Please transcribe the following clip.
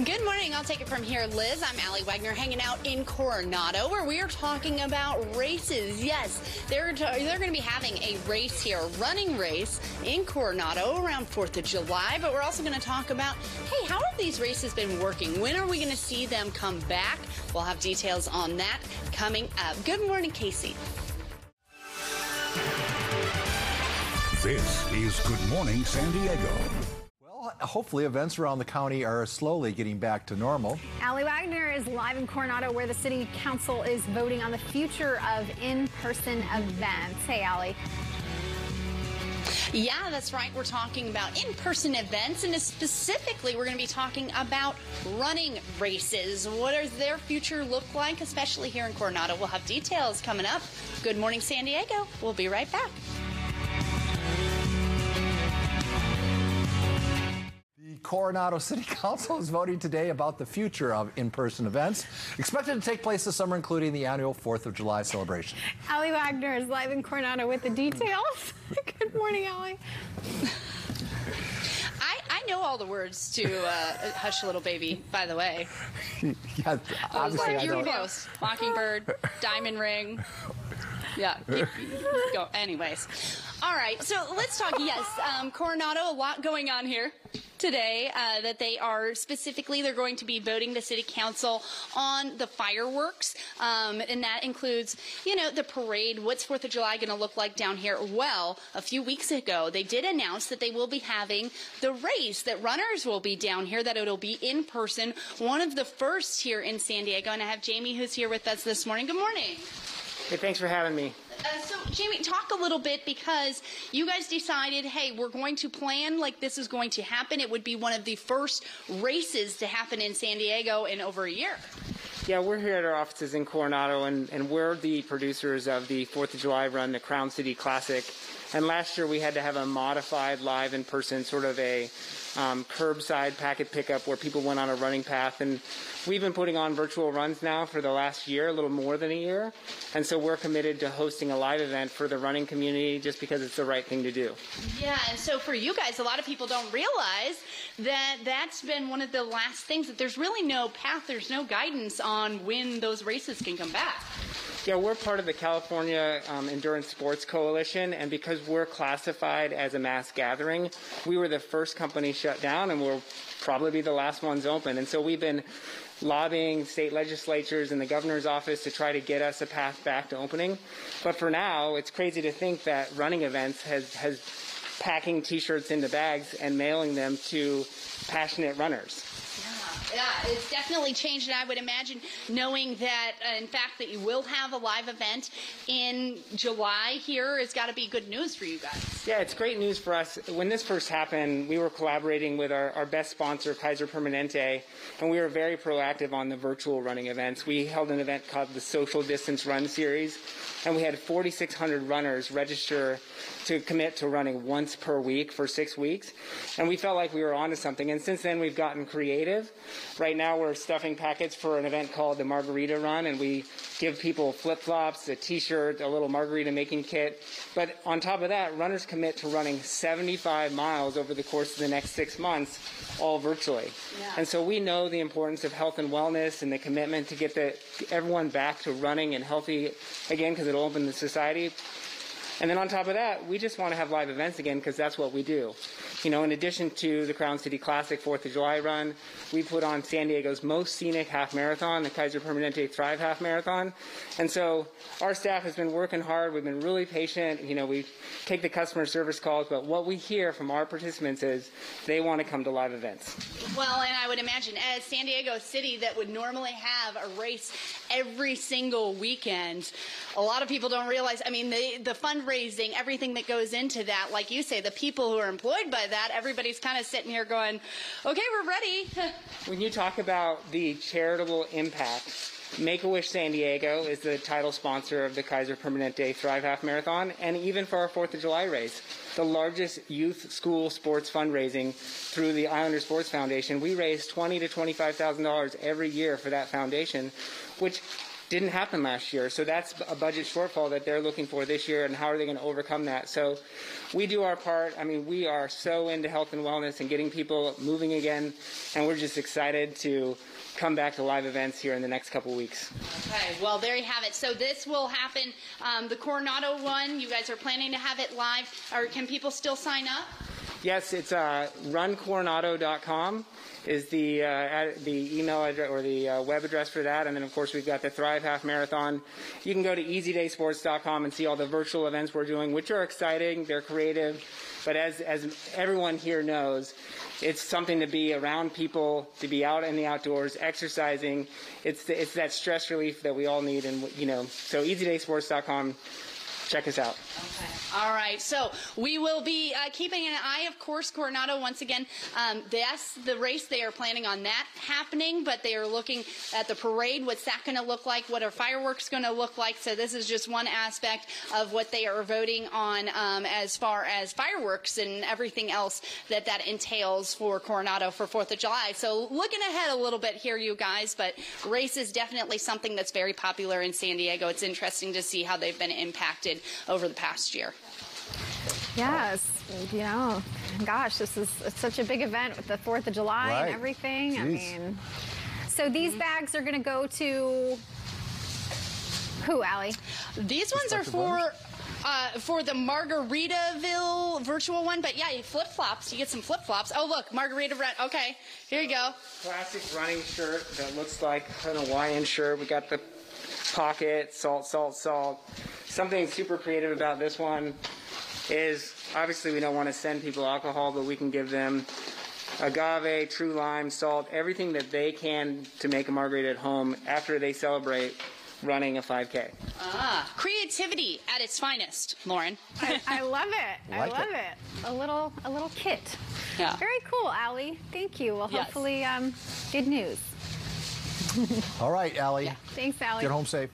Good morning. I'll take it from here, Liz. I'm Allie Wagner, hanging out in Coronado, where we are talking about races. Yes, they're going to be having a race here, a running race in Coronado around 4th of July. But we're also going to talk about, hey, how have these races been working? When are we going to see them come back? We'll have details on that coming up. Good morning, Casey. This is Good Morning San Diego. Well, hopefully events around the county are slowly getting back to normal. Allie Wagner is live in Coronado, where the city council is voting on the future of in-person events. Hey, Allie. Yeah, that's right. We're talking about in-person events, and specifically we're going to be talking about running races. What does their future look like, especially here in Coronado? We'll have details coming up. Good morning, San Diego. We'll be right back. The Coronado City Council is voting today about the future of in-person events expected to take place this summer, including the annual 4th of July celebration. Allie Wagner is live in Coronado with the details. Good morning, Allie. I know all the words to Hush Little Baby, by the way. Yeah, obviously I don't. Close. Mockingbird, Diamond Ring. Yeah, go. Anyways. All right, so let's talk. Yes, Coronado, a lot going on here today that they are specifically, they're going to be voting the city council on the fireworks, and that includes, you know, the parade. What's 4th of July going to look like down here? Well, a few weeks ago, they did announce that they will be having the race, that runners will be down here, that it'll be in person, one of the first here in San Diego. And I have Jamie, who's here with us this morning. Good morning. Hey, thanks for having me. So, Jamie, talk a little bit, because you guys decided, hey, we're going to plan like this is going to happen. It would be one of the first races to happen in San Diego in over a year. Yeah, we're here at our offices in Coronado, and we're the producers of the 4th of July run, the Crown City Classic. And last year we had to have a modified live in-person, sort of a curbside packet pickup where people went on a running path. And we've been putting on virtual runs now for the last year, a little more than a year. And so we're committed to hosting a live event for the running community just because it's the right thing to do. Yeah, and so for you guys, a lot of people don't realize that that's been one of the last things, that there's really no path, there's no guidance on when those races can come back. Yeah, we're part of the California Endurance Sports Coalition, and because we're classified as a mass gathering, we were the first company shut down, and we'll probably be the last ones open. And so we've been lobbying state legislatures and the governor's office to try to get us a path back to opening. But for now, it's crazy to think that running events has packing T-shirts into bags and mailing them to passionate runners. Yeah, it's definitely changed, and I would imagine, knowing that, in fact, that you will have a live event in July here, has got to be good news for you guys. Yeah, it's great news for us. When this first happened, we were collaborating with our best sponsor, Kaiser Permanente, and we were very proactive on the virtual running events. We held an event called the Social Distance Run Series, and we had 4,600 runners register to commit to running once per week for 6 weeks, and we felt like we were onto something. And since then, we've gotten creative. Right now, we're stuffing packets for an event called the Margarita Run, and we give people flip-flops, a T-shirt, a little margarita making kit. But on top of that, runners commit to running 75 miles over the course of the next 6 months, all virtually. Yeah. And so we know the importance of health and wellness and the commitment to get everyone back to running and healthy again, because it'll open the society. And then on top of that, we just want to have live events again, because that's what we do. You know, in addition to the Crown City Classic 4th of July run, we put on San Diego's most scenic half marathon, the Kaiser Permanente Thrive Half Marathon. And so our staff has been working hard. We've been really patient. You know, we take the customer service calls, but what we hear from our participants is they want to come to live events. Well, and I would imagine, as San Diego City that would normally have a race every single weekend, a lot of people don't realize, I mean, the fundraising, everything that goes into that, like you say, the people who are employed by that, everybody's kind of sitting here going, okay, we're ready. When you talk about the charitable impact, Make-A-Wish San Diego is the title sponsor of the Kaiser Permanente Thrive Half Marathon, and even for our 4th of July race, the largest youth school sports fundraising through the Islander Sports Foundation. We raise $20,000 to $25,000 every year for that foundation, which didn't happen last year. So that's a budget shortfall that they're looking for this year, and how are they going to overcome that? So we do our part. I mean, we are so into health and wellness and getting people moving again, and we're just excited to come back to live events here in the next couple weeks. Okay, well, there you have it. So this will happen, the Coronado one, you guys are planning to have it live, or can people still sign up? Yes, it's runcoronado.com is the email address or the web address for that. And then, of course, we've got the Thrive Half Marathon. You can go to easydaysports.com and see all the virtual events we're doing, which are exciting. They're creative. But as everyone here knows, it's something to be around people, to be out in the outdoors, exercising. It's that stress relief that we all need. And, so easydaysports.com. Check us out. Okay. All right. So we will be keeping an eye, of course, Coronado once again. Yes, the race, they are planning on that happening, but they are looking at the parade. What's that going to look like? What are fireworks going to look like? So this is just one aspect of what they are voting on as far as fireworks and everything else that entails for Coronado for 4th of July. So looking ahead a little bit here, you guys, but race is definitely something that's very popular in San Diego. It's interesting to see how they've been impacted over the past year. Yes, gosh, it's such a big event with the 4th of July and everything. Jeez. I mean, so these bags are going to go to who, Allie? These ones are for the Margaritaville virtual one, but yeah, flip-flops. You get some flip-flops. Oh, look, Margarita. Okay, here you go. Classic running shirt that looks like an Hawaiian shirt. We got the pocket, salt. Something super creative about this one is, obviously we don't want to send people alcohol, but we can give them agave, true lime, salt, everything that they can to make a margarita at home after they celebrate running a 5K. Creativity at its finest, Lauren. I love it. I love it. A little kit. Yeah. Very cool, Allie. Thank you. Well, Yes. hopefully, good news. All right, Allie. Thanks, Allie. Get home safe.